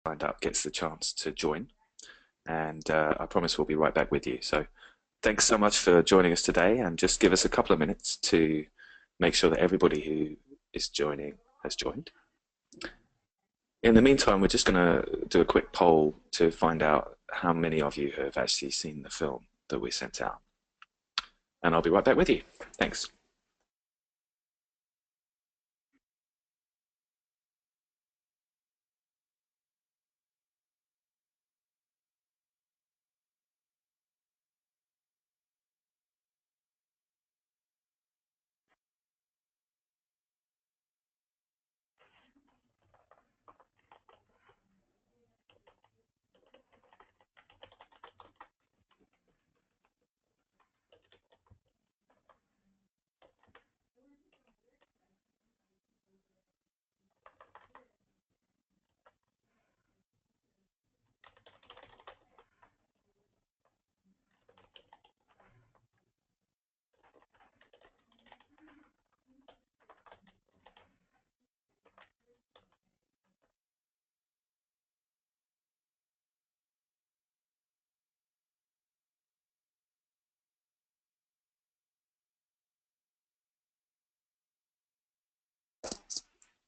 signed up gets the chance to join. And I promise we'll be right back with you. So thanks so much for joining us today, and just give us a couple of minutes to make sure that everybody who is joining has joined. In the meantime, we're just going to do a quick poll to find out how many of you have actually seen the film that we sent out. And I'll be right back with you. Thanks.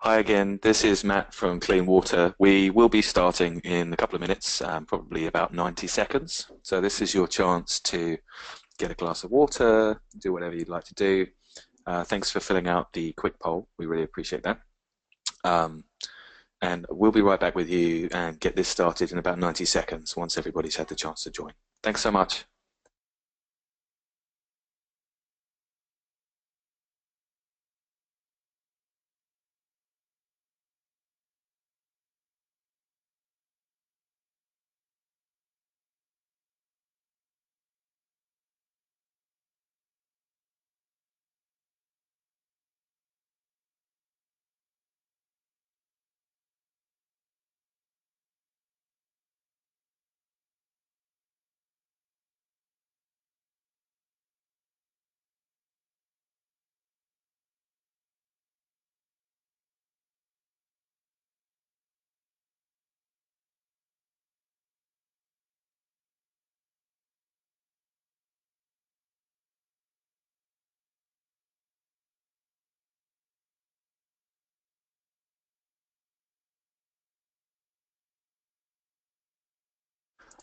Hi again, this is Matt from Clean Water. We will be starting in a couple of minutes, probably about 90 seconds. So this is your chance to get a glass of water, do whatever you'd like to do. Thanks for filling out the quick poll. We really appreciate that. Um, and we'll be right back with you and get this started in about 90 seconds once everybody's had the chance to join. Thanks so much.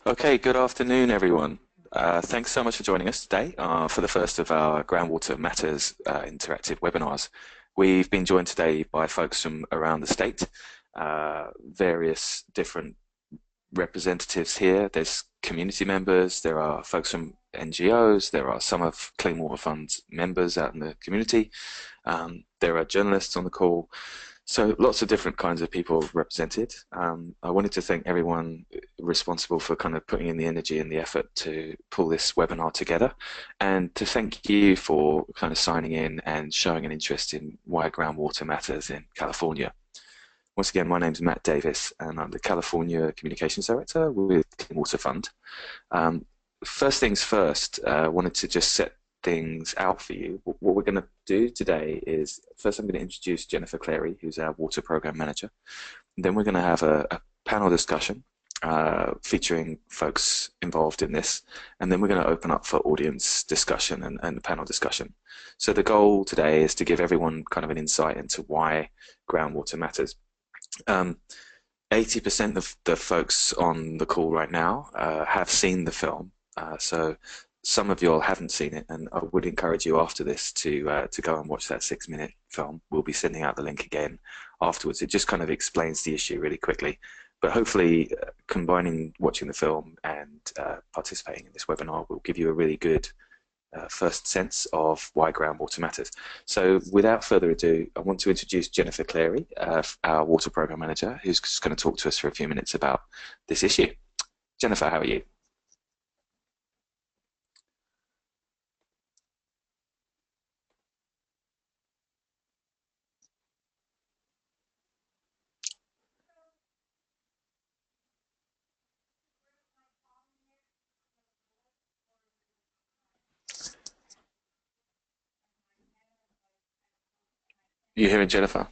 Okay, good afternoon, everyone. Thanks so much for joining us today for the first of our Groundwater Matters interactive webinars. We've been joined today by folks from around the state, various different representatives here. There's community members, there are folks from NGOs, there are some of Clean Water Fund's members out in the community, there are journalists on the call. So lots of different kinds of people represented. I wanted to thank everyone responsible for kind of putting in the energy and the effort to pull this webinar together, and to thank you for kind of signing in and showing an interest in why groundwater matters in California. Once again, my name is Matt Davis, and I'm the California Communications Director with Clean Water Fund. First things first, I wanted to just set things out for you. What we're going to do today is, first I'm going to introduce Jennifer Clary, who's our Water Program Manager. And then we're going to have a panel discussion featuring folks involved in this. And then we're going to open up for audience discussion and panel discussion. So the goal today is to give everyone kind of an insight into why groundwater matters. 80% of the folks on the call right now have seen the film, so some of you all haven't seen it, and I would encourage you after this to go and watch that 6-minute film. We'll be sending out the link again afterwards. It just kind of explains the issue really quickly, but hopefully combining watching the film and participating in this webinar will give you a really good first sense of why groundwater matters. So without further ado, I want to introduce Jennifer Clary, our Water Program Manager, who's just going to talk to us for a few minutes about this issue. Jennifer, how are you? You hearing Jennifer?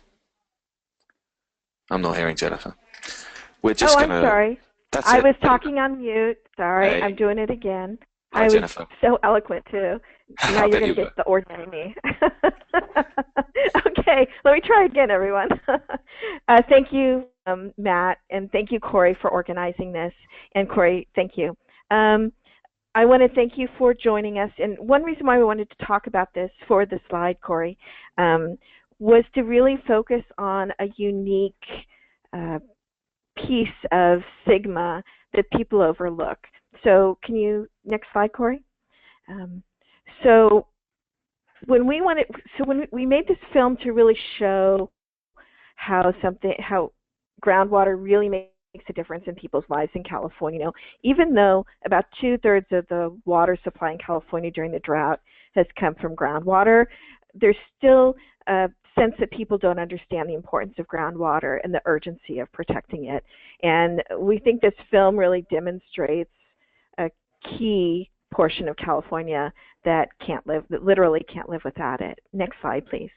I'm not hearing Jennifer. We're Oh, just I'm gonna. sorry. That's I it. was There you talking on mute. Sorry, go. I'm doing it again. Hi, I was Jennifer. so eloquent too. Now I you're bet going you to were. get the ordinary me. Okay, let me try again, everyone. Thank you, Matt, and thank you, Corey, for organizing this. And Corey, thank you. I want to thank you for joining us. And one reason why we wanted to talk about this for the slide, Corey, was to really focus on a unique uh, piece of Sigma that people overlook. So can you, next slide, Corey? Um, so when we made this film to really show how groundwater really makes a difference in people's lives in California. Even though about 2/3 of the water supply in California during the drought has come from groundwater, there's still a sense that people don't understand the importance of groundwater and the urgency of protecting it. And we think this film really demonstrates a key portion of California that literally can't live without it. Next slide, please.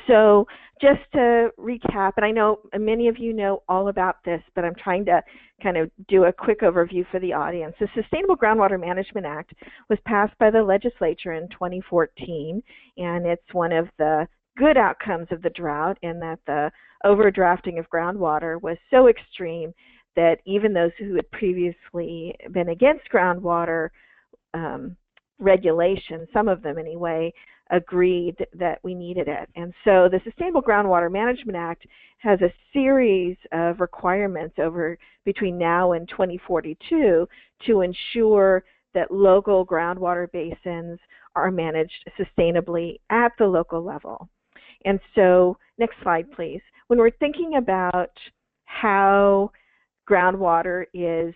So just to recap, and I know many of you know all about this, but I'm trying to kind of do a quick overview for the audience. The Sustainable Groundwater Management Act was passed by the legislature in 2014, and it's one of the good outcomes of the drought in that the overdrafting of groundwater was so extreme that even those who had previously been against groundwater regulation, some of them anyway, agreed that we needed it. And so the Sustainable Groundwater Management Act has a series of requirements between now and 2042 to ensure that local groundwater basins are managed sustainably at the local level. And so, next slide, please. When we're thinking about how groundwater is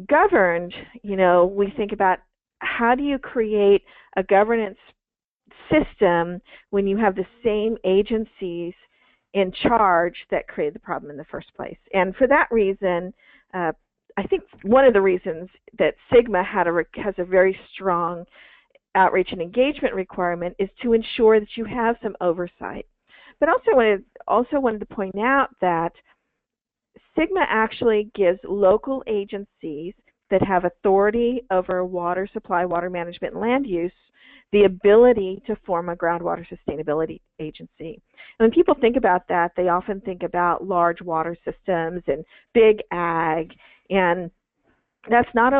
governed, we think about how do you create a governance system when you have the same agencies in charge that created the problem in the first place. And for that reason, I think one of the reasons that Sigma has a very strong outreach and engagement requirement is to ensure that you have some oversight. But also wanted to point out that Sigma actually gives local agencies that have authority over water supply, water management, and land use the ability to form a groundwater sustainability agency. And when people think about that, they often think about large water systems and big ag, and that's not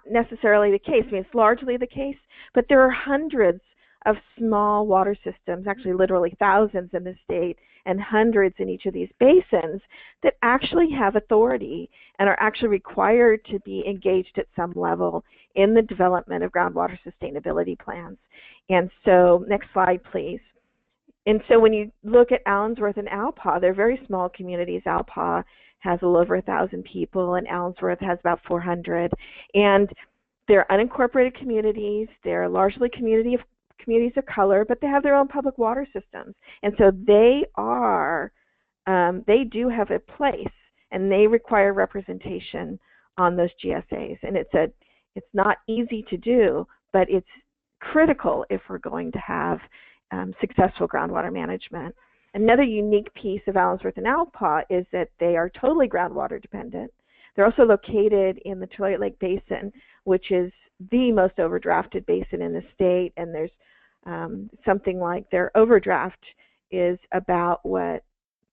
necessarily the case. I mean, it's largely the case, but there are hundreds of small water systems, actually literally thousands in the state, and hundreds in each of these basins that actually have authority and are actually required to be engaged at some level in the development of groundwater sustainability plans. And so, next slide, please. And so when you look at Allensworth and Alpaugh, they're very small communities. Alpaugh has a little over 1,000 people, and Allensworth has about 400. And they're unincorporated communities. They're largely communities of color, but they have their own public water systems. And so they do have a place, and they require representation on those GSAs. And it's not easy to do, but it's critical if we're going to have successful groundwater management. Another unique piece of Allensworth and Alpaugh is that they are totally groundwater dependent. They're also located in the Tolliot Lake Basin, which is the most overdrafted basin in the state, and there's something like their overdraft is about what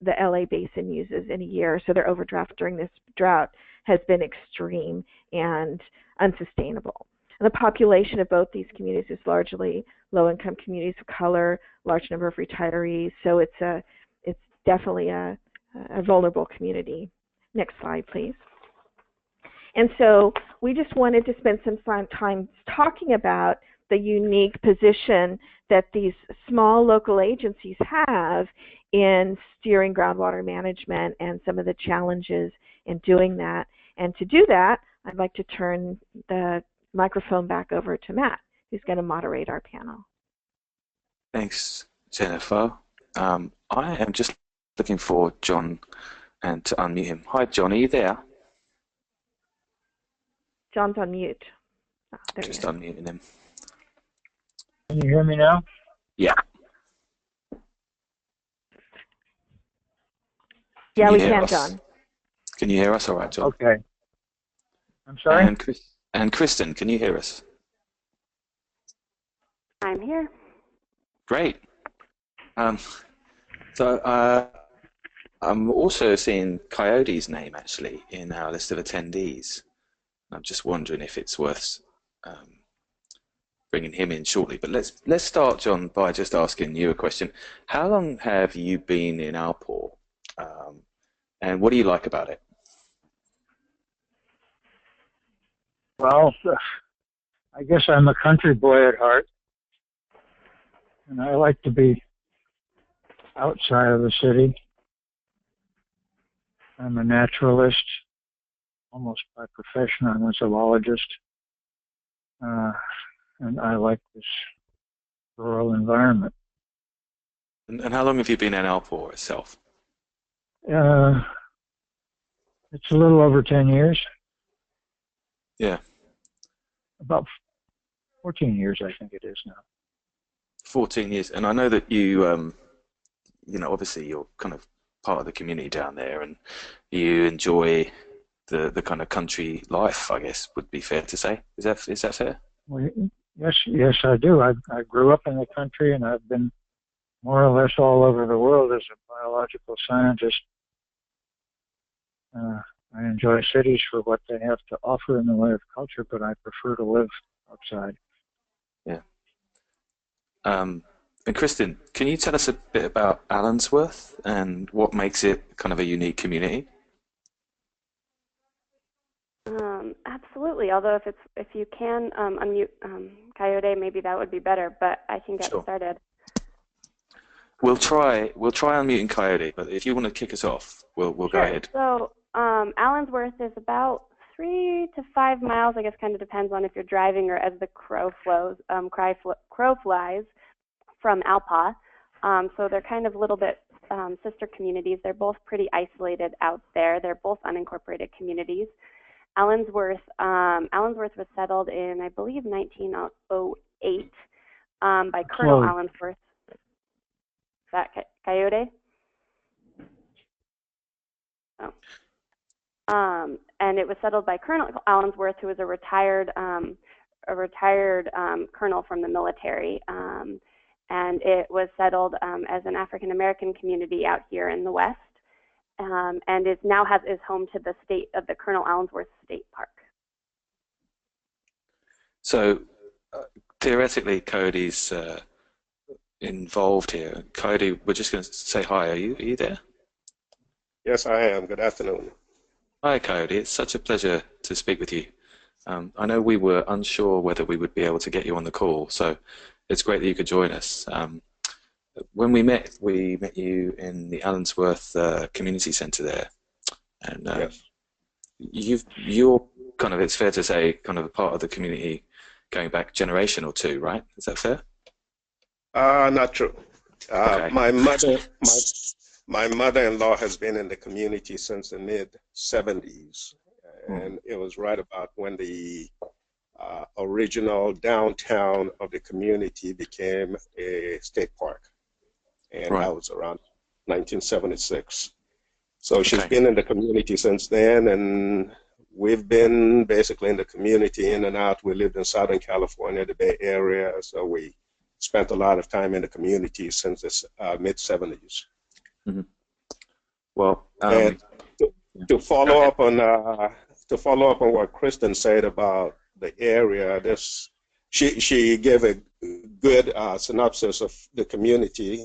the LA Basin uses in a year. So their overdraft during this drought has been extreme and unsustainable. And the population of both these communities is largely low-income communities of color, large number of retirees. So it's definitely a vulnerable community. Next slide, please. And so we just wanted to spend some time talking about the unique position that these small local agencies have in steering groundwater management and some of the challenges in doing that. And to do that, I'd like to turn the microphone back over to Matt, who's going to moderate our panel. Thanks, Jennifer. I am just looking for John and to unmute him. Hi, John, are you there? John's on mute. Oh, just unmuting him. Can you hear me now? Yeah. Can Yeah, you we hear can, us? John. Can you hear us all right, John? Okay. I'm sorry? And Kristen, can you hear us? I'm here. Great. Um, so I'm also seeing Coyote's name actually in our list of attendees. I'm just wondering if it's worth um, bringing him in shortly. But let's start, John, by just asking you a question. How long have you been in Alpaugh, and what do you like about it? Well, I guess I'm a country boy at heart, and I like to be outside of the city. I'm a naturalist, almost by profession. I'm a zoologist, and I like this rural environment. And how long have you been in Alpaugh itself? Uh, it's a little over 10 years, Yeah, about 14 years, I think it is now. 14 years. And I know that you know, obviously you're kind of part of the community down there, and you enjoy the kind of country life, I guess would be fair to say. Is that fair? Well, yes, I do. I grew up in the country, and I've been more or less all over the world as a biological scientist. I enjoy cities for what they have to offer in the way of culture, but I prefer to live outside. Yeah. And Kristen, can you tell us a bit about Allensworth and what makes it kind of a unique community? Absolutely. Although if you can unmute Coyote, maybe that would be better. But I can get Sure. started. We'll try unmuting Coyote, but if you want to kick us off, we'll go Sure. ahead. So Allensworth is about 3 to 5 miles. I guess kind of depends on if you're driving or as the crow flies from Alpaugh. So they're kind of a little bit sister communities. They're both pretty isolated out there. They're both unincorporated communities. Allensworth was settled in, I believe, 1908 by Colonel Close. Allensworth. Is that Coyote? Oh. And it was settled by Colonel Allensworth, who was a retired colonel from the military. And it was settled as an African American community out here in the West. And it now is home to the Colonel Allensworth State Park. So theoretically, Cody's involved here. Cody, we're just going to say hi. Are you there? Yes, I am. Good afternoon. Hi, Cody. It's such a pleasure to speak with you. I know we were unsure whether we would be able to get you on the call, so it's great that you could join us. When we met you in the Allensworth Community Centre there, and Yes. you're kind of, it's fair to say, kind of a part of the community going back generation or two, right? Is that fair? Not true. Okay. My mother-in-law has been in the community since the mid-70s, and it was right about when the original downtown of the community became a state park, and Right. that was around 1976. So she's Okay. been in the community since then, and we've been basically in the community in and out. We lived in Southern California, the Bay Area, so we spent a lot of time in the community since the mid-70s. Mm-hmm. Well, And to follow up on what Kristen said about the area, she gave a good synopsis of the community,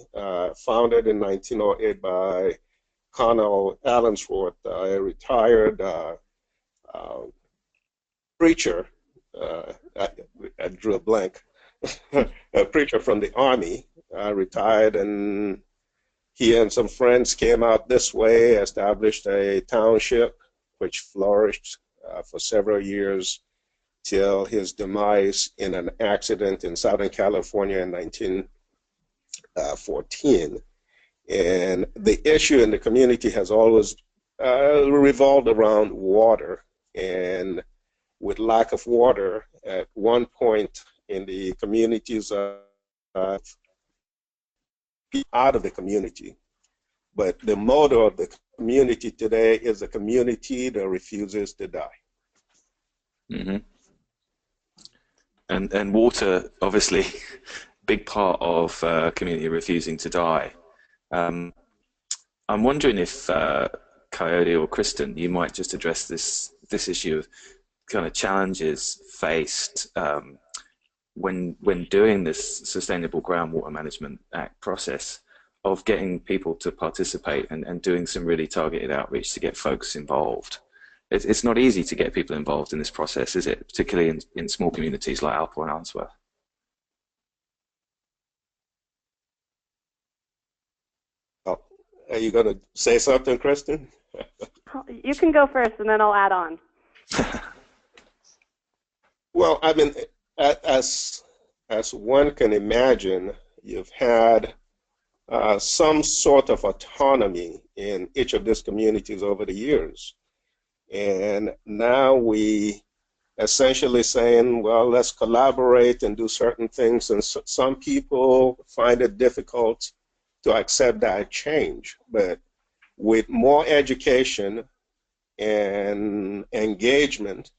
founded in 1908 by Colonel Allensworth, a retired preacher. I drew a blank. A preacher from the Army, retired, and he and some friends came out this way, established a township which flourished for several years till his demise in an accident in Southern California in 1914. And the issue in the community has always revolved around water. And with lack of water, at one point in the communities out of the community. But the motto of the community today is a community that refuses to die. Hmm. And water, obviously, big part of community refusing to die. Um, I'm wondering if Coyote or Kristen, you might just address this issue of kind of challenges faced when doing this Sustainable Groundwater Management Act process of getting people to participate and doing some really targeted outreach to get folks involved. It's not easy to get people involved in this process, is it? Particularly in small communities like Alpaugh and Allensworth. Oh, are you going to say something, Kristen? You can go first, and then I'll add on. Well, I mean, as one can imagine, you've had some sort of autonomy in each of these communities over the years. And now we essentially saying, well, let's collaborate and do certain things. And some people find it difficult to accept that change. But with more education and engagement,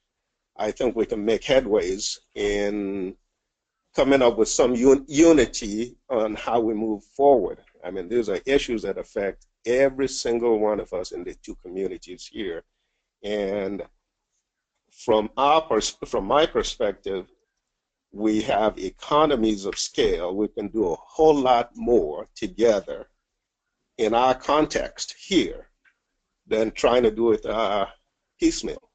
I think we can make headways in coming up with some unity on how we move forward. I mean, these are issues that affect every single one of us in the two communities here. And from my perspective, we have economies of scale. We can do a whole lot more together in our context here than trying to do it piecemeal.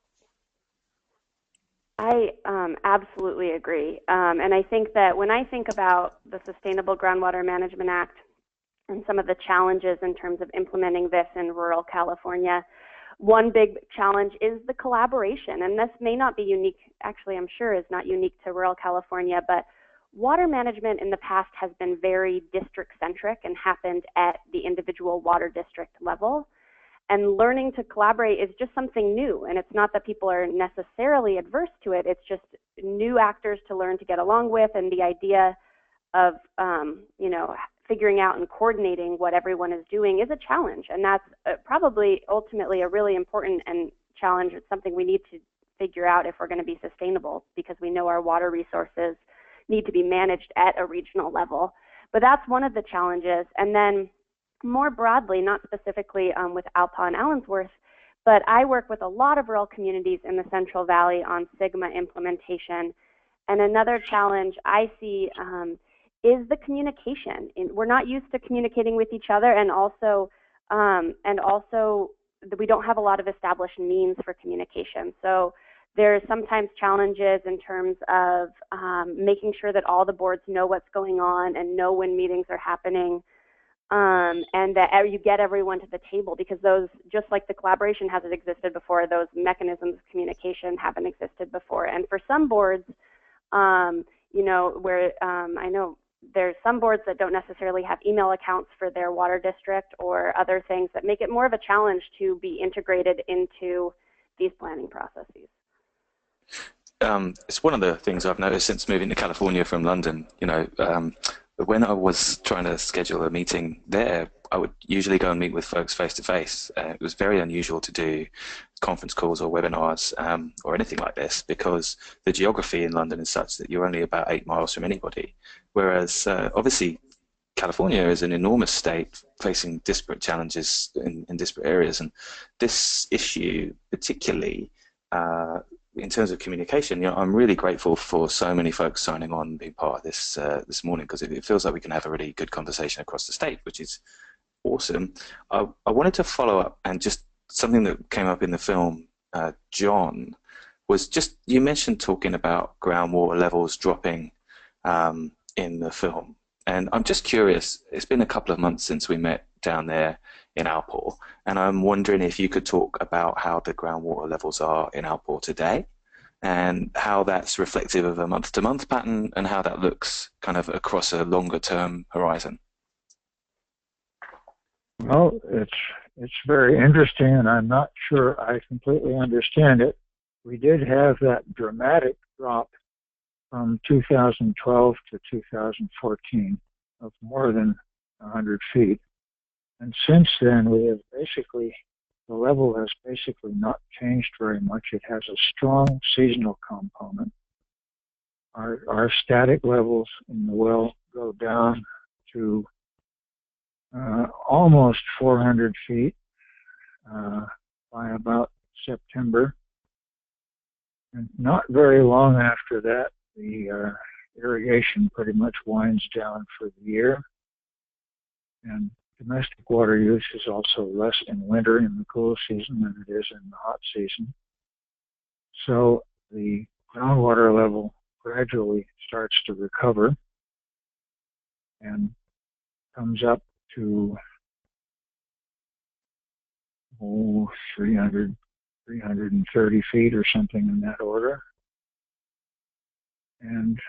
I absolutely agree. And I think that when I think about the Sustainable Groundwater Management Act and some of the challenges in terms of implementing this in rural California, one big challenge is the collaboration. And this may not be unique, actually I'm sure is not unique to rural California, but water management in the past has been very district-centric and happened at the individual water district level. And learning to collaborate is just something new. And it's not that people are necessarily adverse to it. It's just new actors to learn to get along with. And the idea of, figuring out and coordinating what everyone is doing is a challenge. And that's probably ultimately a really important and challenge. It's something we need to figure out if we're going to be sustainable, because we know our water resources need to be managed at a regional level. But that's one of the challenges. And then more broadly, not specifically with Alpaugh and Allensworth, but I work with a lot of rural communities in the Central Valley on SGMA implementation. And another challenge I see is the communication. We're not used to communicating with each other, and also we don't have a lot of established means for communication. So there's sometimes challenges in terms of making sure that all the boards know what's going on and know when meetings are happening. And that you get everyone to the table, because those, just like the collaboration hasn't existed before, those mechanisms of communication haven't existed before. And for some boards, where I know there's some boards that don't necessarily have email accounts for their water district or other things that make it more of a challenge to be integrated into these planning processes. It's one of the things I've noticed since moving to California from London. When I was trying to schedule a meeting there, I would usually go and meet with folks face to face. It was very unusual to do conference calls or webinars or anything like this, because the geography in London is such that you're only about 8 miles from anybody. Whereas obviously California is an enormous state facing disparate challenges in disparate areas, and this issue particularly in terms of communication, I'm really grateful for so many folks signing on and being part of this this morning, because it feels like we can have a really good conversation across the state, which is awesome. I wanted to follow up, and just something that came up in the film, John, was just, you mentioned talking about groundwater levels dropping in the film. And I'm just curious, it's been a couple of months since we met down there in Alpaugh, and I'm wondering if you could talk about how the groundwater levels are in Alpaugh today, and how that's reflective of a month-to-month pattern, and how that looks kind of across a longer-term horizon. Well, it's very interesting, and I'm not sure I completely understand it. We did have that dramatic drop from 2012 to 2014 of more than 100 feet. And since then, we have basically the level has basically not changed very much. It has a strong seasonal component. Our static levels in the well go down to almost 400 feet by about September. And not very long after that, the irrigation pretty much winds down for the year. And domestic water use is also less in winter in the cool season than it is in the hot season. So the groundwater level gradually starts to recover and comes up to 330 feet or something in that order, and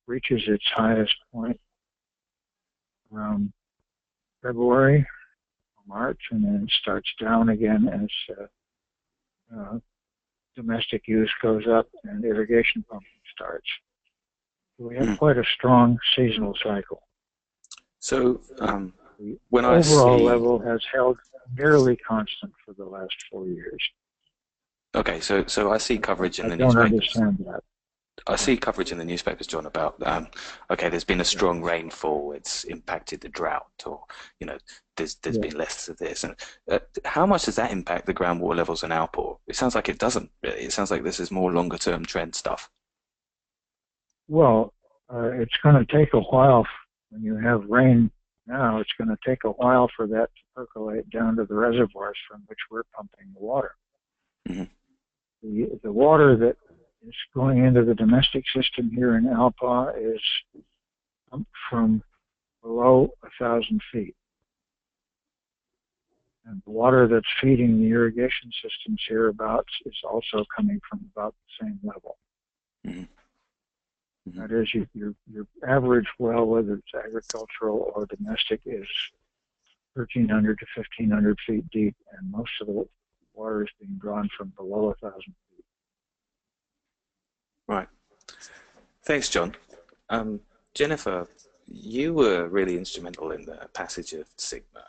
reaches its highest point around February, March, and then it starts down again as domestic use goes up and irrigation pumping starts. So we have quite a strong seasonal cycle. So The when I overall see, level has held nearly constant for the last 4 years. okay, so I see coverage in I the don't newspapers. understand that. I see coverage in the newspapers, John, about okay, there's been a strong rainfall, it's impacted the drought, or there's been less of this. And how much does that impact the groundwater levels in Alpaugh? It sounds like it doesn't really. It sounds like this is more longer term trend stuff. Well, it's going to take a while when you have rain now. It's going to take a while for that to percolate down to the reservoirs from which we're pumping the water. Mm-hmm. The water that is going into the domestic system here in Alpaugh is from below 1,000 feet. And the water that's feeding the irrigation systems hereabouts is also coming from about the same level. Mm-hmm. Mm-hmm. That is, your average well, whether it's agricultural or domestic, is 1,300 to 1,500 feet deep, and most of the water is being drawn from below 1,000 feet. Right. Thanks, John. Jennifer, you were really instrumental in the passage of Sigma.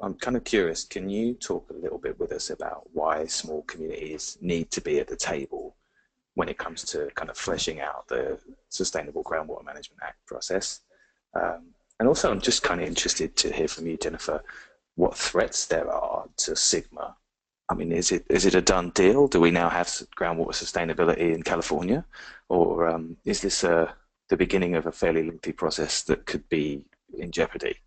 I'm kind of curious, can you talk a little bit with us about why small communities need to be at the table when it comes to kind of fleshing out the Sustainable Groundwater Management Act process? And also, I'm just kind of interested to hear from you, Jennifer, what threats there are to Sigma. I mean, is it a done deal? Do we now have groundwater sustainability in California? Or is this the beginning of a fairly lengthy process that could be in jeopardy?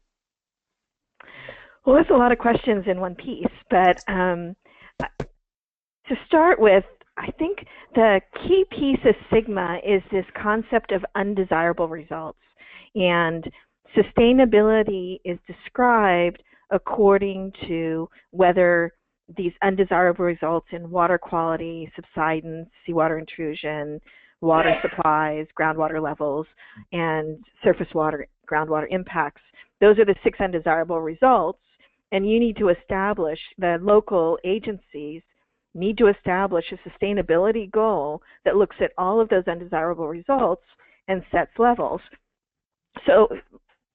Well, that's a lot of questions in one piece, but to start with, I think the key piece of Sigma is this concept of undesirable results. And sustainability is described according to whether these undesirable results in water quality, subsidence, seawater intrusion, water supplies, groundwater levels, and surface water, groundwater impacts. Those are the 6 undesirable results, and you need to establish, the local agencies need to establish a sustainability goal that looks at all of those undesirable results and sets levels. So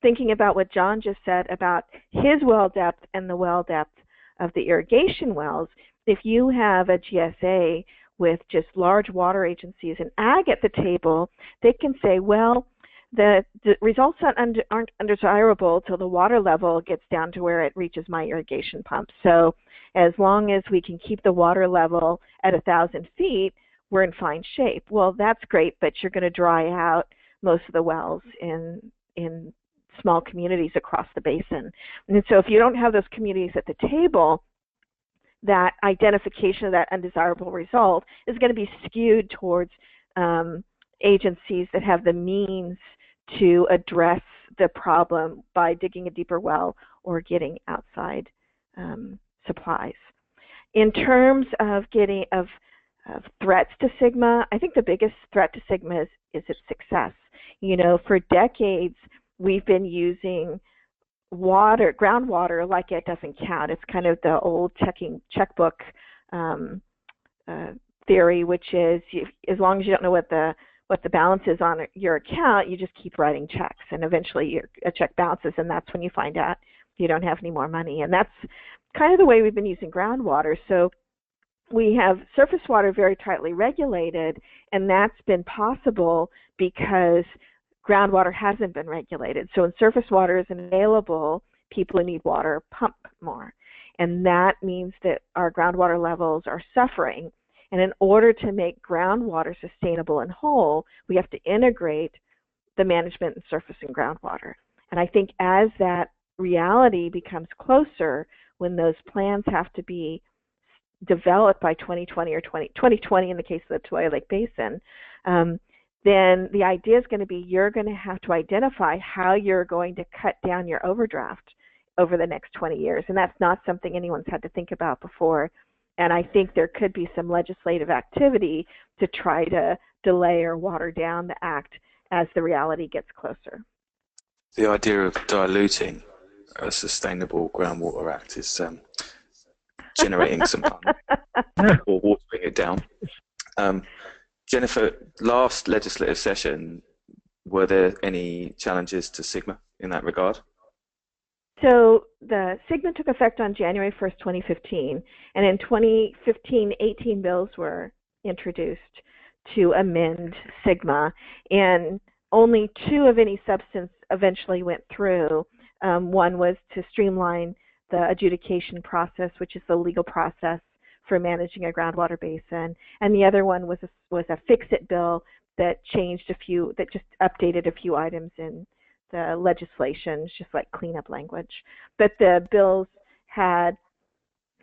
thinking about what John just said about his well depth and the well depth of the irrigation wells, if you have a GSA with just large water agencies and ag at the table, they can say, well, the results aren't undesirable till the water level gets down to where it reaches my irrigation pump. So as long as we can keep the water level at 1,000 feet, we're in fine shape. Well, that's great, but you're going to dry out most of the wells in small communities across the basin. And so if you don't have those communities at the table, that identification of that undesirable result is going to be skewed towards agencies that have the means to address the problem by digging a deeper well or getting outside supplies. In terms of threats to Sigma, I think the biggest threat to Sigma is its success. For decades, we've been using groundwater like it doesn't count. It's kind of the old checkbook theory, which is as long as you don't know what the balance is on your account, you just keep writing checks, and eventually a check bounces, and that's when you find out you don't have any more money. And that's kind of the way we've been using groundwater. So we have surface water very tightly regulated, and that's been possible because groundwater hasn't been regulated. So when surface water isn't available, people who need water pump more. And that means that our groundwater levels are suffering. And in order to make groundwater sustainable and whole, we have to integrate the management and surface and groundwater. And I think as that reality becomes closer, when those plans have to be developed by 2020 or 2020 in the case of the Tuolumne Lake Basin, then the idea is going to be you're going to have to identify how you're going to cut down your overdraft over the next 20 years. And that's not something anyone's had to think about before. And I think there could be some legislative activity to try to delay or water down the act as the reality gets closer. The idea of diluting a sustainable groundwater act is generating some fun or watering it down. Jennifer, last legislative session, were there any challenges to SGMA in that regard? So the SGMA took effect on January 1st, 2015, and in 2015, 18 bills were introduced to amend SGMA, and only 2 of any substance eventually went through. One was to streamline the adjudication process, which is the legal process for managing a groundwater basin, and the other one was a fix-it bill that changed that just updated a few items in the legislation, just like cleanup language. But the bills had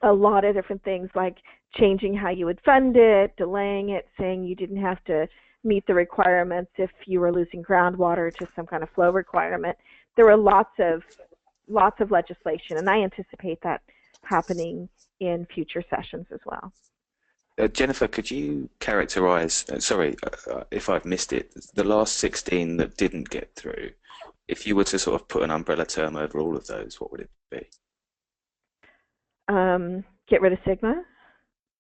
a lot of different things, like changing how you would fund it, delaying it, saying you didn't have to meet the requirements if you were losing groundwater to some kind of flow requirement. There were lots of legislation, and I anticipate that happening in future sessions as well. Jennifer, could you characterize, if I've missed it, the last 16 that didn't get through? If you were to sort of put an umbrella term over all of those, what would it be? Get rid of SGMA?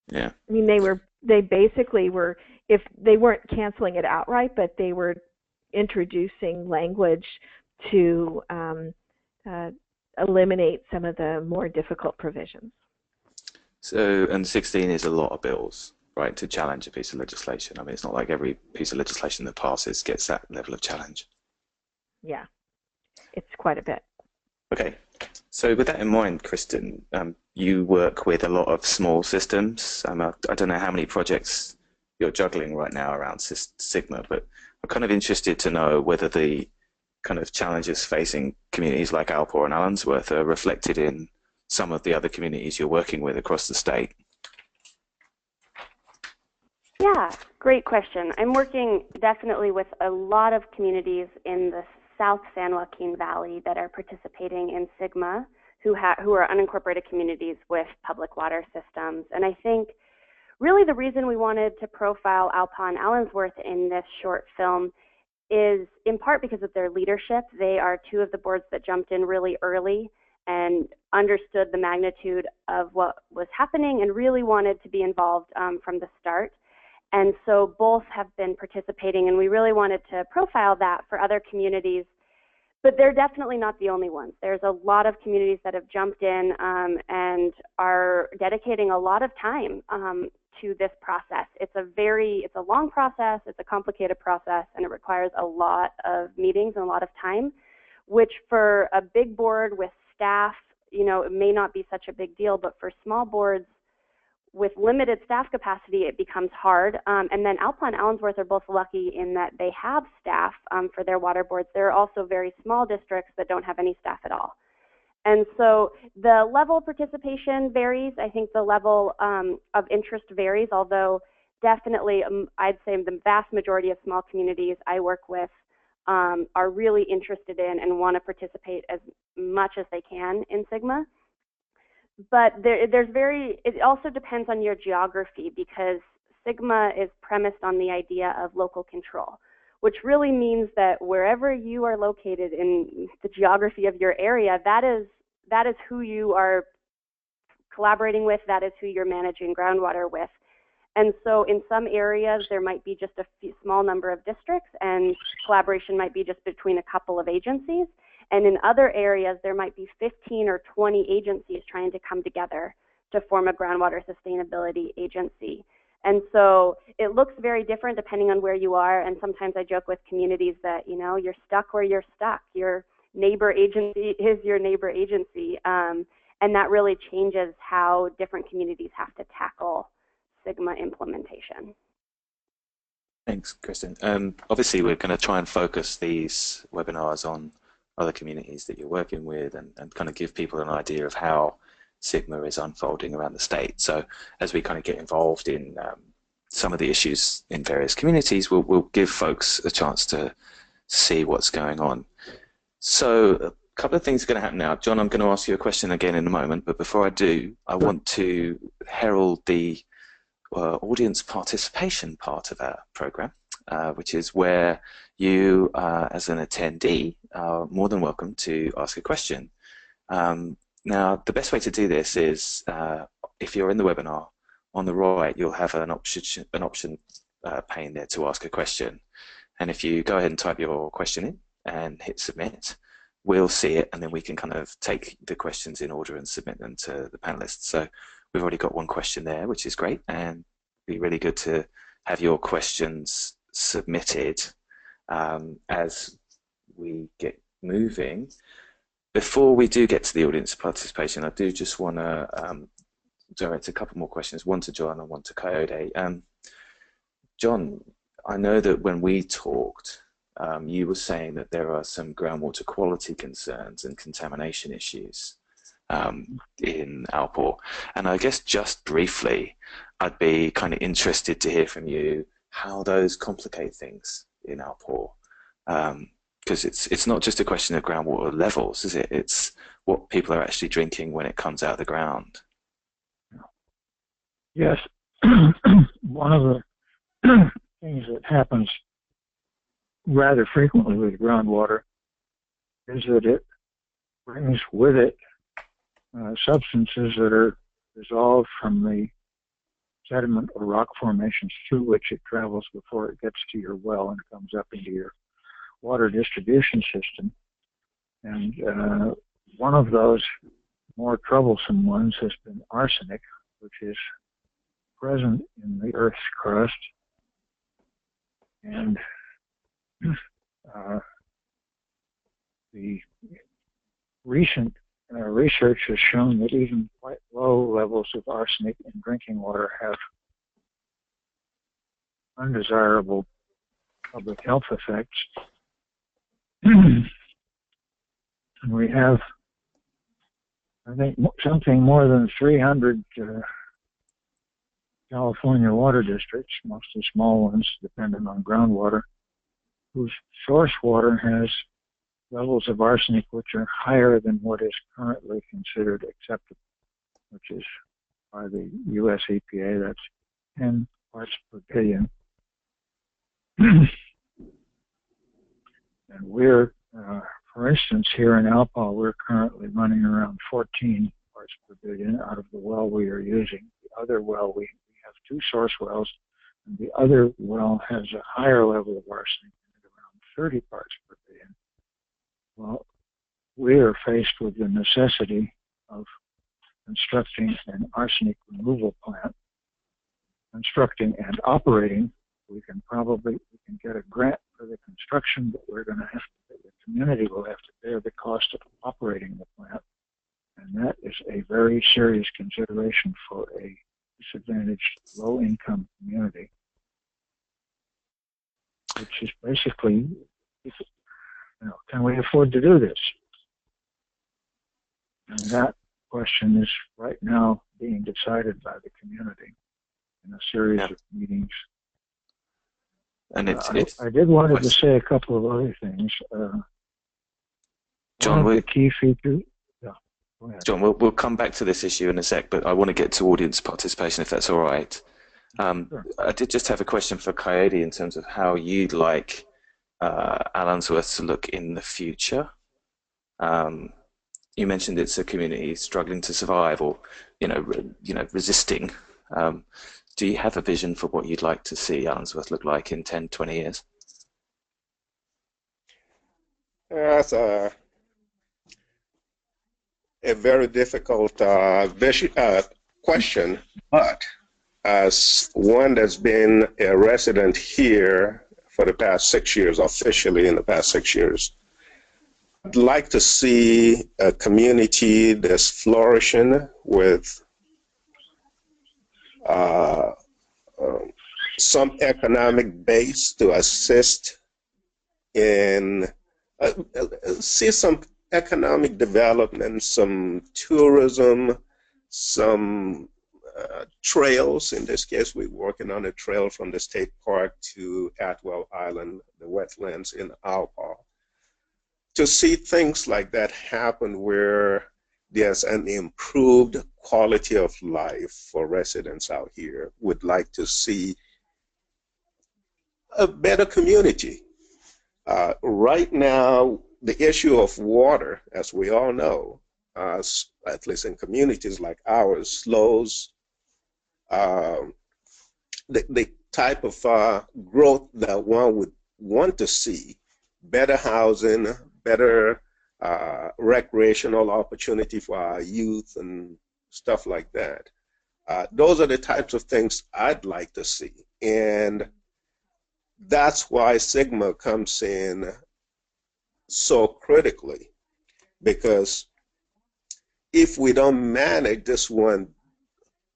Yeah. I mean, they basically were, if they weren't canceling it outright, but they were introducing language to eliminate some of the more difficult provisions. So, and 16 is a lot of bills, right, to challenge a piece of legislation. I mean, it's not like every piece of legislation that passes gets that level of challenge. Yeah, it's quite a bit. Okay. So with that in mind, Kristen, you work with a lot of small systems. I don't know how many projects you're juggling right now around SGMA, but I'm kind of interested to know whether the kind of challenges facing communities like Alpaugh and Allensworth are reflected in some of the other communities you're working with across the state. Yeah, great question. I'm working definitely with a lot of communities in the South San Joaquin Valley that are participating in SGMA, who are unincorporated communities with public water systems. And I think really the reason we wanted to profile Alpaugh and Allensworth in this short film is in part because of their leadership. They are 2 of the boards that jumped in really early and understood the magnitude of what was happening and really wanted to be involved from the start. And so both have been participating, and we really wanted to profile that for other communities. But they're definitely not the only ones. There's a lot of communities that have jumped in and are dedicating a lot of time to this process. It's a long process, it's a complicated process, and it requires a lot of meetings and a lot of time, which for a big board with staff, it may not be such a big deal, but for small boards with limited staff capacity, it becomes hard. And then Alpaugh and Allensworth are both lucky in that they have staff for their water boards. There are also very small districts that don't have any staff at all. And so the level of participation varies. I think the level of interest varies, although definitely I'd say the vast majority of small communities I work with are really interested in and want to participate as much as they can in SGMA. But it also depends on your geography, because SGMA is premised on the idea of local control, which really means that wherever you are located in the geography of your area, that is who you are collaborating with, that is who you're managing groundwater with. And so in some areas, there might be just a small number of districts, and collaboration might be just between a couple of agencies. And in other areas, there might be 15 or 20 agencies trying to come together to form a groundwater sustainability agency. And so it looks very different depending on where you are. And sometimes I joke with communities that, you know, you're stuck where you're stuck. Your neighbor agency is your neighbor agency. And that really changes how different communities have to tackle Sigma implementation. Thanks, Kristen. Obviously, we're going to try and focus these webinars on other communities that you're working with and kind of give people an idea of how Sigma is unfolding around the state. So as we kind of get involved in some of the issues in various communities, we'll give folks a chance to see what's going on. So a couple of things are going to happen now. John, I'm going to ask you a question again in a moment, but before I do, I want to herald the audience participation part of our program, which is where you, as an attendee, are more than welcome to ask a question. Now, the best way to do this is, if you're in the webinar, on the right, you'll have an option pane there to ask a question. And if you go ahead and type your question in and hit submit, we'll see it, and then we can kind of take the questions in order and submit them to the panelists. So we've already got one question there, which is great, and it'd be really good to have your questions submitted as we get moving. Before we do get to the audience participation, I do just want to direct a couple more questions, one to John and one to Coyote. John, I know that when we talked, you were saying that there are some groundwater quality concerns and contamination issues in Alpaugh. And I guess just briefly, I'd be kind of interested to hear from you how those complicate things in Alpaugh. Because it's not just a question of groundwater levels, is it? It's what people are actually drinking when it comes out of the ground. Yes. One of the things that happens rather frequently with groundwater is that it brings with it substances that are dissolved from the sediment or rock formations through which it travels before it gets to your well and comes up into your water distribution system. And one of those more troublesome ones has been arsenic, which is present in the Earth's crust. And the recent research has shown that even quite low levels of arsenic in drinking water have undesirable public health effects. And we have, I think, something more than 300 California water districts, mostly small ones, dependent on groundwater, whose source water has levels of arsenic which are higher than what is currently considered acceptable, which is by the US EPA, that's 10 parts per billion. And we're, for instance, here in Alpaugh, we're currently running around 14 parts per billion out of the well we are using. The other well, we have two source wells, and the other well has a higher level of arsenic, at around 30 parts per billion. Well, we are faced with the necessity of constructing an arsenic removal plant. Constructing and operating, we can get a grant for the construction, but we're going to have to, the community will have to bear the cost of operating the plant. And that is a very serious consideration for a disadvantaged, low-income community, which is basically, can we afford to do this? And that question is right now being decided by the community in a series of meetings. And I did want to say a couple of other things. John, one of the key features. Yeah, go ahead. John, we'll come back to this issue in a sec, but I want to get to audience participation, if that's all right. Sure. I did just have a question for Coyote in terms of how you'd like Allensworth to look in the future. You mentioned it's a community struggling to survive, or resisting. Do you have a vision for what you'd like to see Allensworth look like in 10, 20 years? That's a a very difficult question, but as one that's been a resident here for the past 6 years, officially in the past 6 years, I'd like to see a community that's flourishing with some economic base to assist in see some economic development, some tourism, some trails. In this case, we're working on a trail from the state park to Atwell Island, the wetlands in Alpaugh. To see things like that happen where there's an improved quality of life for residents out here, would like to see a better community. Right now, the issue of water, as we all know, at least in communities like ours, slows the type of growth that one would want to see. Better housing, better recreational opportunity for our youth and stuff like that. Those are the types of things I'd like to see. And that's why Sigma comes in so critically, because if we don't manage this one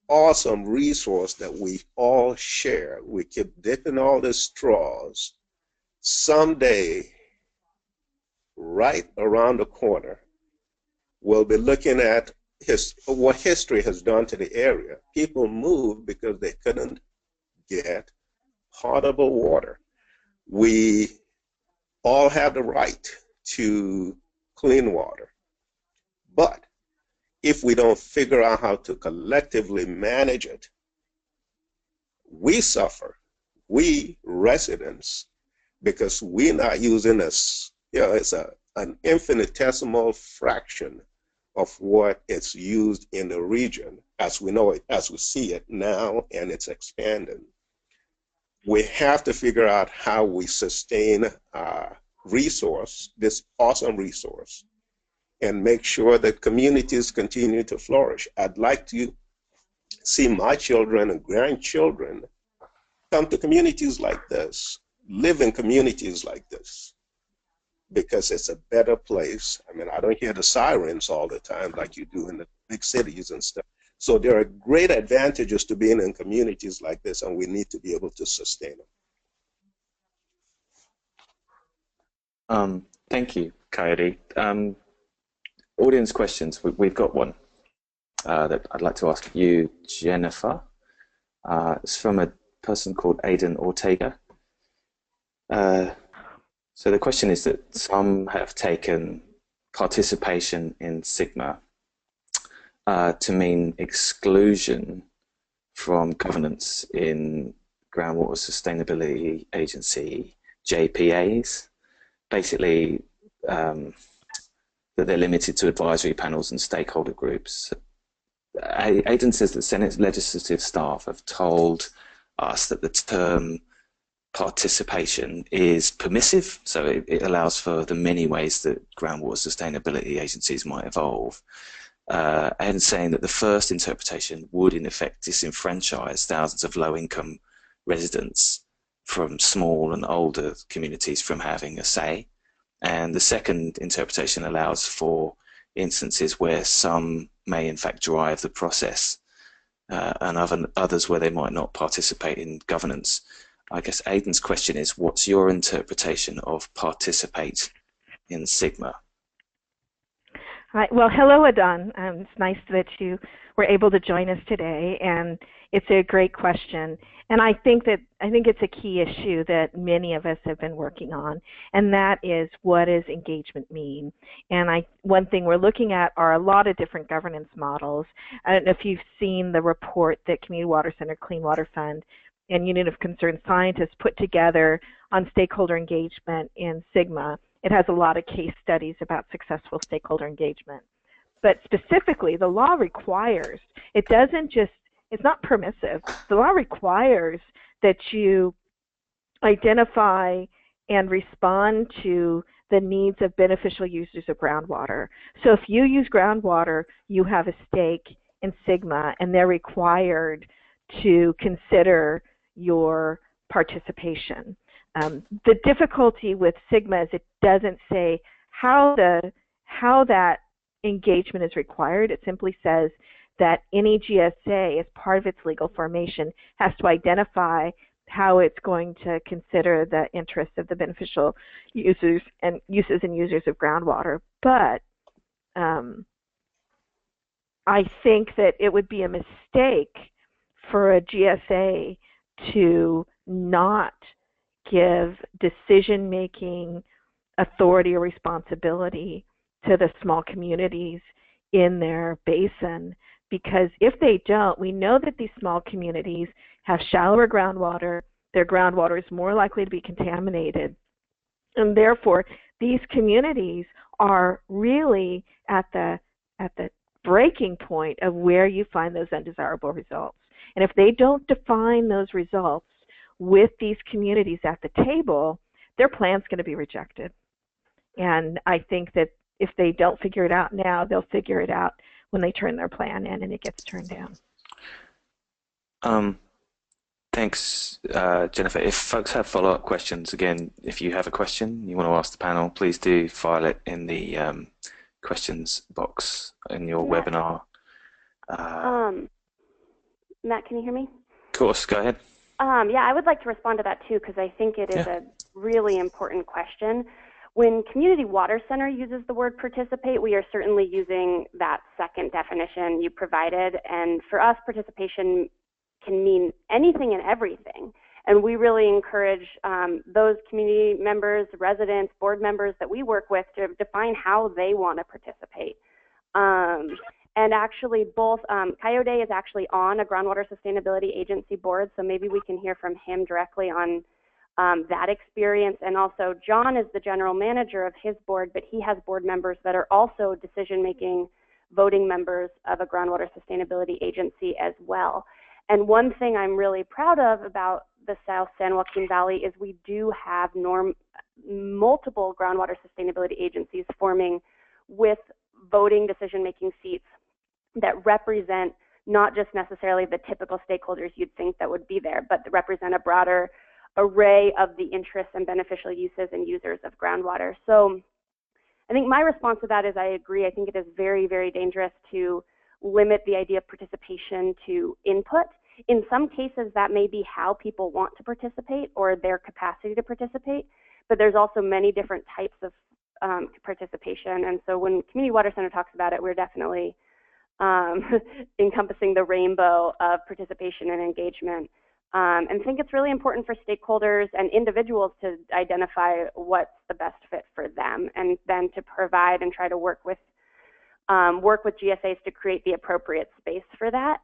awesome resource that we all share, we keep dipping all the straws, someday, right around the corner, we'll be looking at what history has done to the area. People moved because they couldn't get potable water. We all have the right to clean water, but if we don't figure out how to collectively manage it, we suffer, we residents, because we're not using this, it's an infinitesimal fraction of what it's used in the region as we know it, as we see it now, and it's expanding. We have to figure out how we sustain our resource, this awesome resource, and make sure that communities continue to flourish. I'd like to see my children and grandchildren come to communities like this, live in communities like this, because it's a better place. I mean, I don't hear the sirens all the time like you do in the big cities and stuff. So there are great advantages to being in communities like this, and we need to be able to sustain them. Thank you, Coyote. Audience questions. We've got one that I'd like to ask you, Jennifer. It's from a person called Aidan Ortega. So the question is that some have taken participation in Sigma to mean exclusion from governance in Groundwater Sustainability Agency, JPAs. Basically, that they're limited to advisory panels and stakeholder groups. Aidan says that Senate legislative staff have told us that the term participation is permissive, so it allows for the many ways that groundwater sustainability agencies might evolve. And saying that the first interpretation would in effect disenfranchise thousands of low-income residents from small and older communities from having a say. And the second interpretation allows for instances where some may in fact drive the process and others where they might not participate in governance. I guess Aidan's question is, what's your interpretation of participate in Sigma? Hi. Well, hello, Adon. It's nice that you were able to join us today, and it's a great question. And I think it's a key issue that many of us have been working on, and that is, what does engagement mean? And one thing we're looking at are a lot of different governance models. I don't know if you've seen the report that Community Water Center, Clean Water Fund, and Unit of Concerned Scientists put together on stakeholder engagement in Sigma. It has a lot of case studies about successful stakeholder engagement. But specifically, the law requires, it's not permissive. The law requires that you identify and respond to the needs of beneficial users of groundwater. So if you use groundwater, you have a stake in Sigma, and they're required to consider your participation. The difficulty with Sigma is it doesn't say how that engagement is required. It simply says that any GSA, as part of its legal formation, has to identify how it's going to consider the interests of the beneficial users and users of groundwater. But I think that it would be a mistake for a GSA to not give decision-making authority or responsibility to the small communities in their basin, because if they don't, we know that these small communities have shallower groundwater, their groundwater is more likely to be contaminated, and therefore these communities are really at the breaking point of where you find those undesirable results. And if they don't define those results with these communities at the table, their plan's going to be rejected. And I think that if they don't figure it out now, they'll figure it out when they turn their plan in and it gets turned down. Thanks, Jennifer. If folks have follow-up questions, again, if you have a question you want to ask the panel, please do file it in the questions box in your webinar. Matt, can you hear me? Of course, go ahead. Yeah, I would like to respond to that too, because I think it is a really important question. When Community Water Center uses the word participate, we are certainly using that second definition you provided. And for us, participation can mean anything and everything. And we really encourage those community members, residents, board members that we work with to define how they want to participate. And actually both, Coyote is actually on a Groundwater Sustainability Agency board, so maybe we can hear from him directly on that experience. And also John is the general manager of his board, but he has board members that are also decision-making voting members of a Groundwater Sustainability Agency as well. And one thing I'm really proud of about the South San Joaquin Valley is we do have multiple groundwater sustainability agencies forming with voting decision-making seats that represent not just necessarily the typical stakeholders you'd think that would be there, but represent a broader array of the interests and beneficial uses and users of groundwater. So I think my response to that is I agree. I think it is very, very dangerous to limit the idea of participation to input. In some cases, that may be how people want to participate or their capacity to participate, but there's also many different types of participation. And so when Community Water Center talks about it, we're definitely encompassing the rainbow of participation and engagement. And think it's really important for stakeholders and individuals to identify what's the best fit for them, and then to provide and try to work with GSAs to create the appropriate space for that.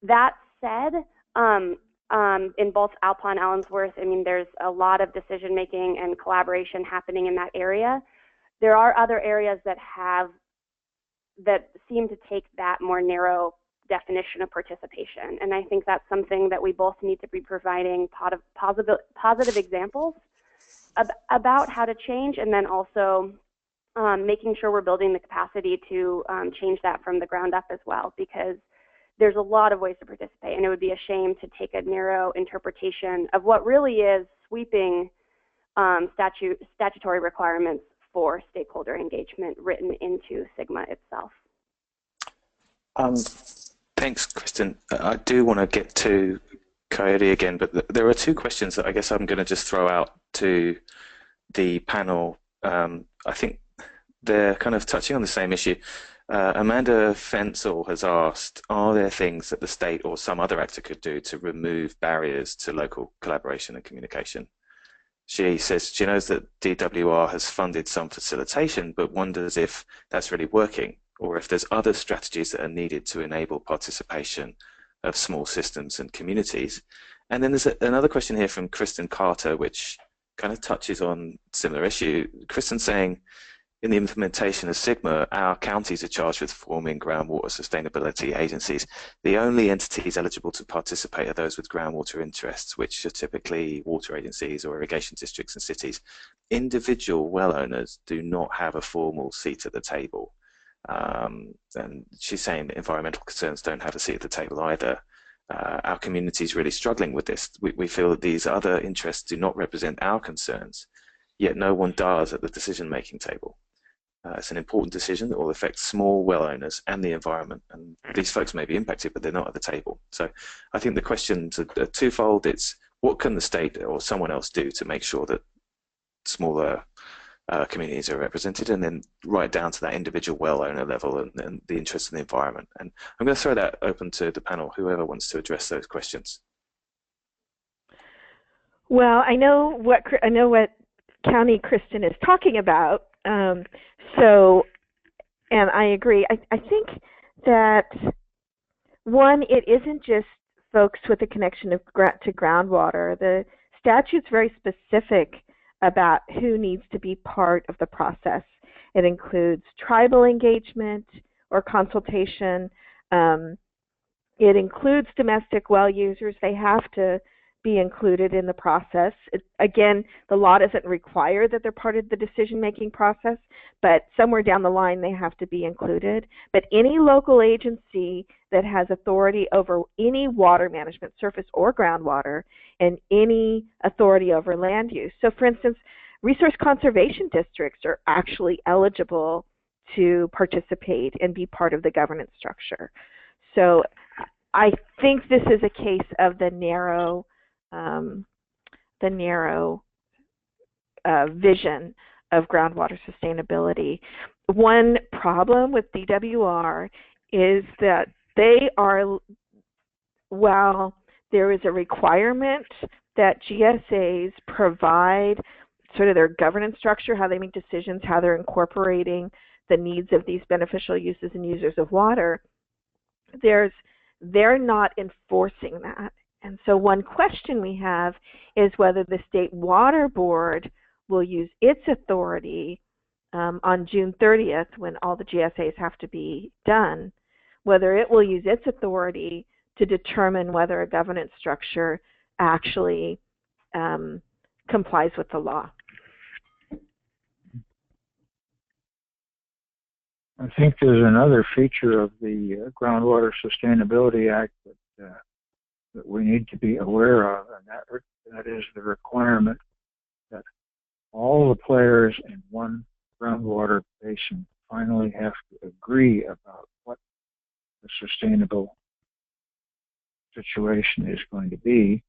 That said, in both Alpaugh and Allensworth, I mean, there's a lot of decision making and collaboration happening in that area. There are other areas that seem to take that more narrow definition of participation, and I think that's something that we both need to be providing positive examples about how to change, and then also making sure we're building the capacity to change that from the ground up as well, because there's a lot of ways to participate, and it would be a shame to take a narrow interpretation of what really is sweeping statutory requirements for stakeholder engagement written into Sigma itself. Thanks, Kristen. I do want to get to Coyote again, but there are two questions that I guess I'm going to just throw out to the panel. I think they're kind of touching on the same issue. Amanda Fensel has asked, are there things that the state or some other actor could do to remove barriers to local collaboration and communication? She says she knows that DWR has funded some facilitation, but wonders if that's really working, or if there's other strategies that are needed to enable participation of small systems and communities. And then there's another question here from Kristen Carter, which kind of touches on a similar issue. Kristen's saying, in the implementation of Sigma, our counties are charged with forming groundwater sustainability agencies. The only entities eligible to participate are those with groundwater interests, which are typically water agencies or irrigation districts and cities. Individual well owners do not have a formal seat at the table. And she's saying that environmental concerns don't have a seat at the table either. Our community is really struggling with this. We feel that these other interests do not represent our concerns, yet no one does at the decision-making table. It's an important decision that will affect small well owners and the environment, and these folks may be impacted, but they're not at the table. So I think the questions are twofold. It's what can the state or someone else do to make sure that smaller communities are represented, and then right down to that individual well owner level and the interest in the environment. And I'm going to throw that open to the panel, whoever wants to address those questions. Well, I know what County Kristen is talking about. And I agree. I think that, one, it isn't just folks with a connection to groundwater. The statute's very specific about who needs to be part of the process. It includes tribal engagement or consultation. It includes domestic well users. They have to be included in the process. Again, the law doesn't require that they're part of the decision-making process, but somewhere down the line they have to be included. But any local agency that has authority over any water management, surface or groundwater, and any authority over land use. So for instance, resource conservation districts are actually eligible to participate and be part of the governance structure. So I think this is a case of the narrow vision of groundwater sustainability. One problem with DWR is that they are, while there is a requirement that GSAs provide sort of their governance structure, how they make decisions, how they're incorporating the needs of these beneficial uses and users of water, they're not enforcing that. And so one question we have is whether the State Water Board will use its authority on June 30th, when all the GSAs have to be done, whether it will use its authority to determine whether a governance structure actually complies with the law. I think there's another feature of the Groundwater Sustainability Act that we need to be aware of, and that is the requirement that all the players in one groundwater basin finally have to agree about what the sustainable situation is going to be.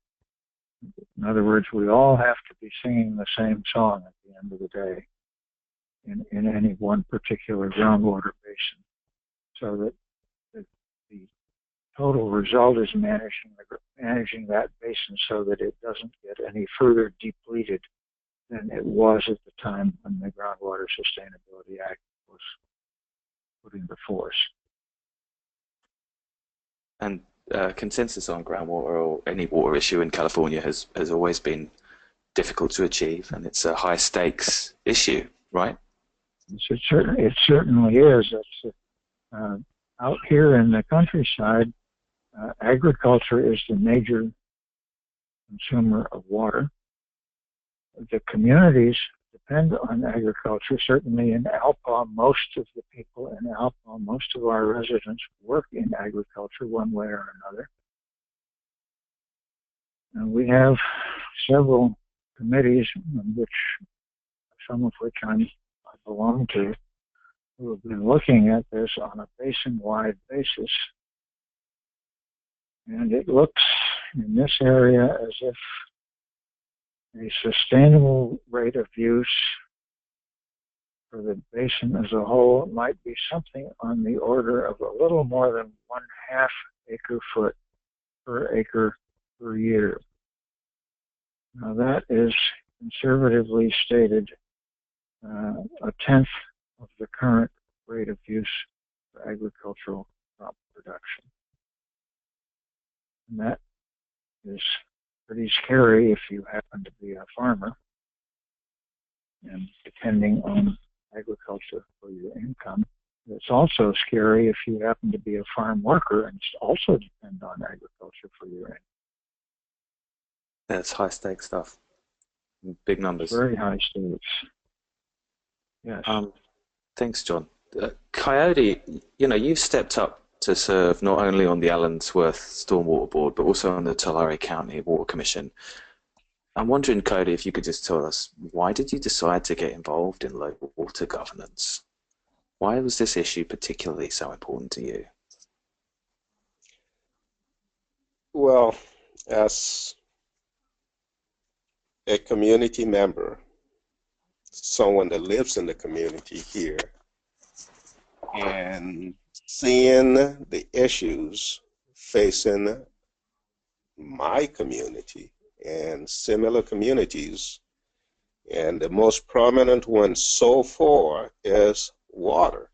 In other words, we all have to be singing the same song at the end of the day in any one particular groundwater basin, so that the total result is managing that basin so that it doesn't get any further depleted than it was at the time when the Groundwater Sustainability Act was put into force. And consensus on groundwater or any water issue in California has always been difficult to achieve, and it's a high stakes issue, right? It certainly is. It's, out here in the countryside, agriculture is the major consumer of water. The communities depend on agriculture. Certainly in Alpaugh, most of the people in Alpaugh, most of our residents work in agriculture one way or another. And we have several committees, some of which I belong to, who have been looking at this on a basin-wide basis. And it looks in this area as if a sustainable rate of use for the basin as a whole might be something on the order of a little more than 1/2 acre-foot per acre per year. Now that is conservatively stated 1/10 of the current rate of use for agricultural crop production. And that is pretty scary if you happen to be a farmer. And depending on agriculture for your income. It's also scary if you happen to be a farm worker and also depend on agriculture for your income. That's high stakes stuff, big numbers. Very high stakes. Yes. Thanks, John. Coyote, you've stepped up to serve not only on the Allensworth Stormwater Board, but also on the Tulare County Water Commission. I'm wondering, Coyote, if you could just tell us, why did you decide to get involved in local water governance? Why was this issue particularly so important to you? Well, as a community member, someone that lives in the community here, and seeing the issues facing my community and similar communities, and the most prominent one so far is water.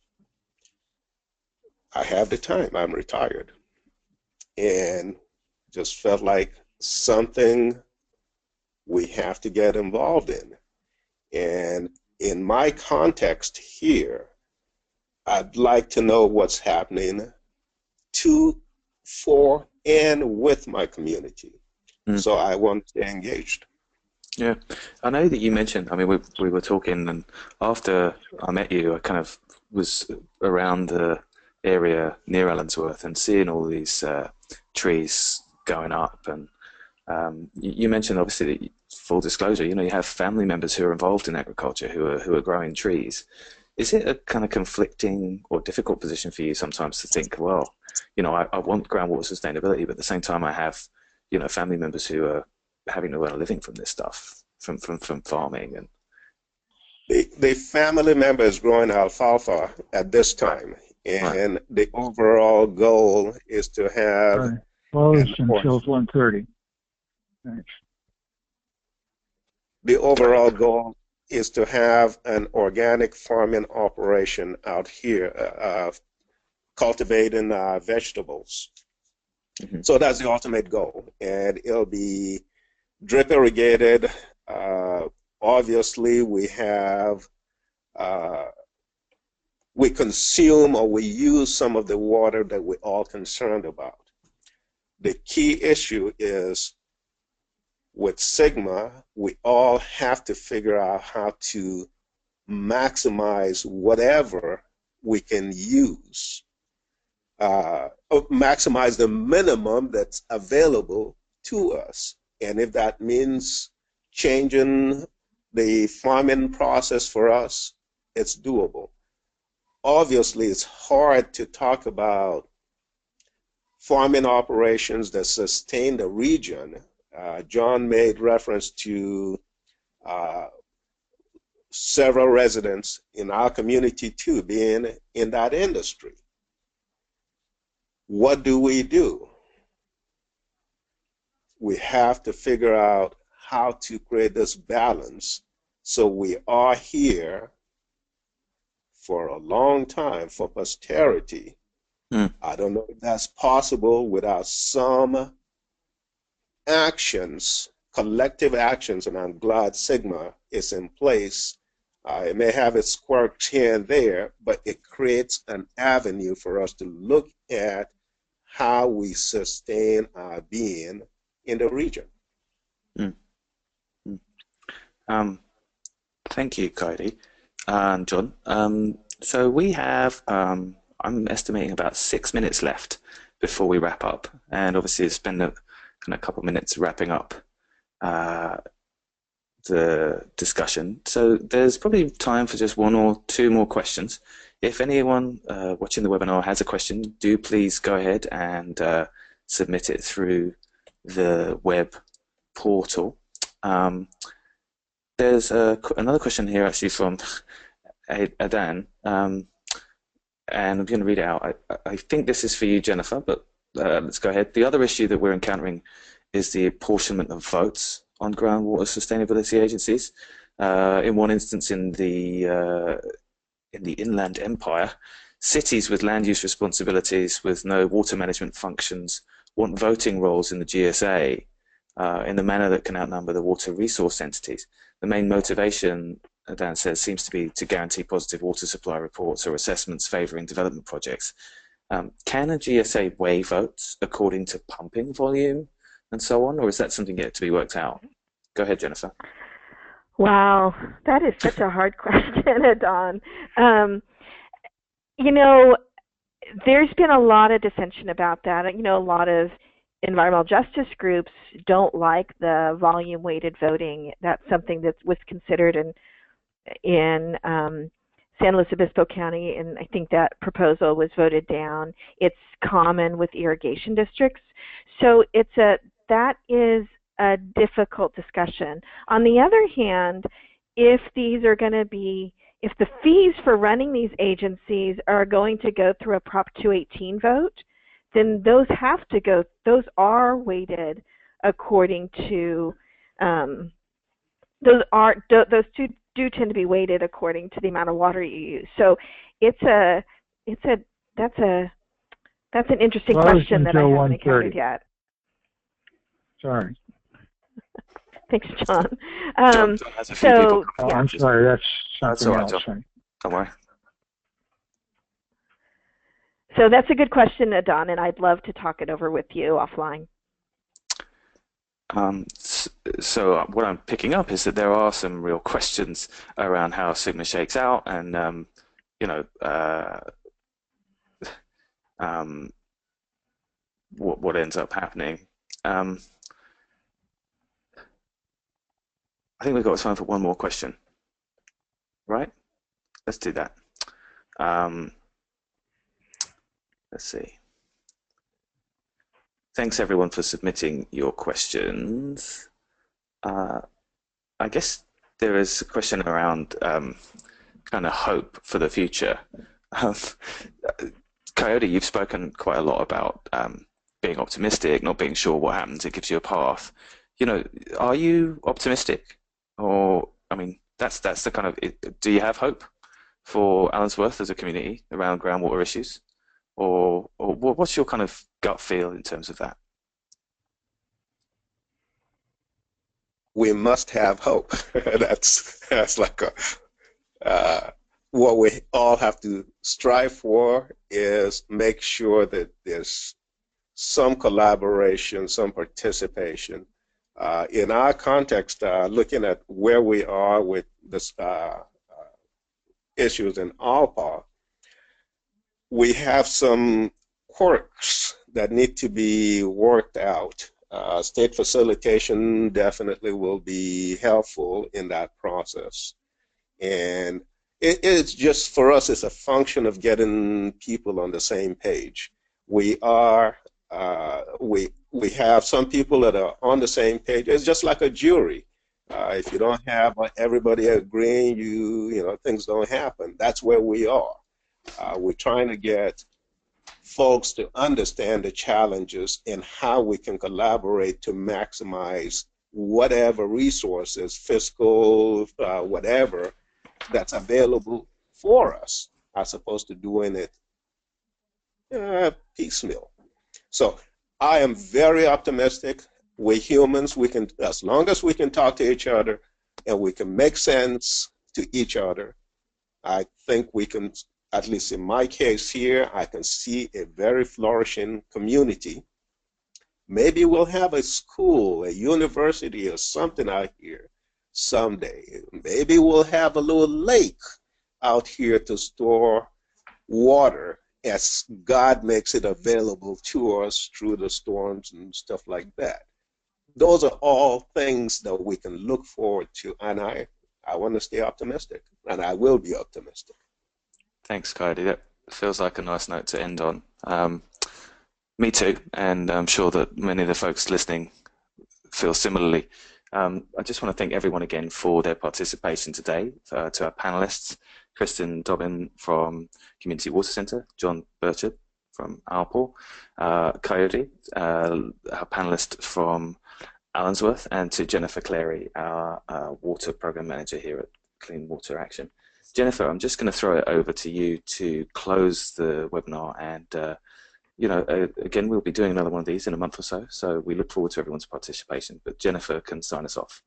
I have the time, I'm retired, and just felt like something we have to get involved in. And in my context here, I'd like to know what's happening to, for, and with my community. So I want to get engaged. Yeah, I know that you mentioned, I mean, we were talking, and after I met you, I kind of was around the area near Allensworth and seeing all these trees going up. And you mentioned, obviously, that full disclosure, you have family members who are involved in agriculture who are growing trees. Is it a kind of conflicting or difficult position for you sometimes to think, well, I want groundwater sustainability, but at the same time I have, family members who are having to earn a living from this stuff, from farming? And the family member is growing alfalfa at this time, and the overall goal is to have closed until 1:30. Thanks. The overall goal is to have an organic farming operation out here, cultivating vegetables. Mm-hmm. So that's the ultimate goal, and it'll be drip irrigated. Obviously, we have we consume or we use some of the water that we're all concerned about. The key issue is with Sigma, we all have to figure out how to maximize whatever we can use, maximize the minimum that's available to us. And if that means changing the farming process for us, it's doable. Obviously, it's hard to talk about farming operations that sustain the region. John made reference to several residents in our community too being in that industry. What do? We have to figure out how to create this balance so we are here for a long time, for posterity. I don't know if that's possible without some actions, collective actions, and I'm glad Sigma is in place. It may have its quirks here and there, but it creates an avenue for us to look at how we sustain our being in the region. Thank you, Cody and John. So we have, I'm estimating about 6 minutes left before we wrap up, and obviously spend a couple of minutes wrapping up the discussion. So there's probably time for just one or two more questions. If anyone watching the webinar has a question, do please go ahead and submit it through the web portal. There's another question here actually from Adan, and I'm going to read it out. I think this is for you, Jennifer, but let's go ahead. The other issue that we're encountering is the apportionment of votes on groundwater sustainability agencies. In one instance, in the Inland Empire, cities with land use responsibilities with no water management functions want voting roles in the GSA in the manner that can outnumber the water resource entities. The main motivation Dan says, seems to be to guarantee positive water supply reports or assessments favouring development projects. Can a GSA weigh votes according to pumping volume and so on, or is that something yet to be worked out? Go ahead, Jennifer. Wow, that is such a hard question, Don. You know, there's been a lot of dissension about that. You know, a lot of environmental justice groups don't like the volume weighted voting. That's something that was considered in San Luis Obispo County, and I think that proposal was voted down. It's common with irrigation districts. So that is a difficult discussion. On the other hand, if these are going to be, if the fees for running these agencies are going to go through a Prop 218 vote, then those are weighted according to, those two do tend to be weighted according to the amount of water you use. So that's an interesting question that I haven't encountered yet. Sorry. Thanks, John. John has a few people. Yeah. I'm sorry, that's something else. John. Don't worry. So that's a good question, Don, and I'd love to talk it over with you offline. So what I'm picking up is that there are some real questions around how SGMA shakes out, and what ends up happening. I think we've got time for one more question, right? Let's do that. Let's see. Thanks everyone for submitting your questions. I guess there is a question around kind of hope for the future. Coyote, you've spoken quite a lot about being optimistic, not being sure what happens. It gives you a path. You know, are you optimistic? Or, I mean, that's the kind of, do you have hope for Allensworth as a community around groundwater issues? Or what's your kind of gut feel in terms of that? We must have hope. that's like what we all have to strive for is make sure that there's some collaboration, some participation. In our context, looking at where we are with this issues in Alpaugh, we have some quirks that need to be worked out. State facilitation definitely will be helpful in that process. And it's just, for us, it's a function of getting people on the same page. We are, we have some people that are on the same page. It's just like a jury. If you don't have everybody agreeing, you know, things don't happen. That's where we are. We're trying to get folks to understand the challenges and how we can collaborate to maximize whatever resources, fiscal, whatever, that's available for us, as opposed to doing it piecemeal. So I am very optimistic. We humans, we can, as long as we can talk to each other and we can make sense to each other, I think we can, at least in my case here, I can see a very flourishing community. Maybe we'll have a school, a university, or something out here someday. Maybe we'll have a little lake out here to store water as God makes it available to us through the storms and stuff like that. Those are all things that we can look forward to, and I want to stay optimistic, and I will be optimistic. Thanks, Coyote. That feels like a nice note to end on. Me too, and I'm sure that many of the folks listening feel similarly. I just want to thank everyone again for their participation today, to our panelists, Kristen Dobbin from Community Water Centre, John Burchard from Alpaugh, Coyote, our panelist from Allensworth, and to Jennifer Clary, our Water Programme Manager here at Clean Water Action. Jennifer, I'm just going to throw it over to you to close the webinar, and you know, again, we'll be doing another one of these in a month or so, so we look forward to everyone's participation, but Jennifer can sign us off.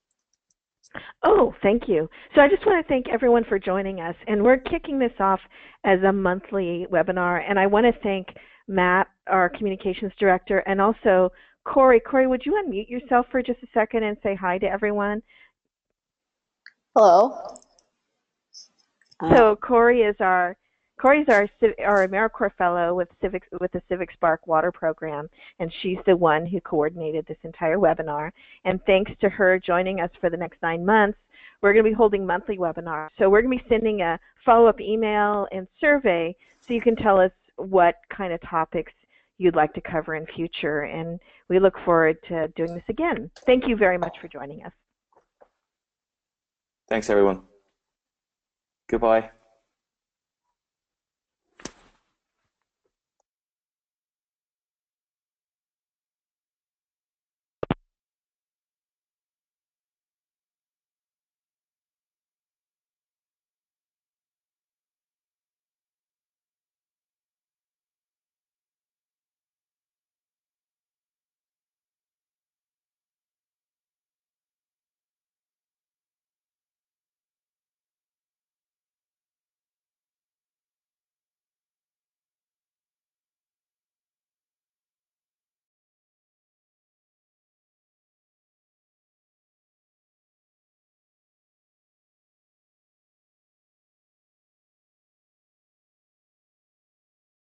Oh, thank you. So I just want to thank everyone for joining us. And we're kicking this off as a monthly webinar. And I want to thank Matt, our communications director, and also Corey. Corey, would you unmute yourself for just a second and say hi to everyone? Hello. So Corey's our AmeriCorps fellow with the Civic Spark Water Program, and she's the one who coordinated this entire webinar. And thanks to her joining us for the next 9 months, we're going to be holding monthly webinars. So we're going to be sending a follow-up email and survey so you can tell us what kind of topics you'd like to cover in future. And we look forward to doing this again. Thank you very much for joining us. Thanks, everyone. Goodbye.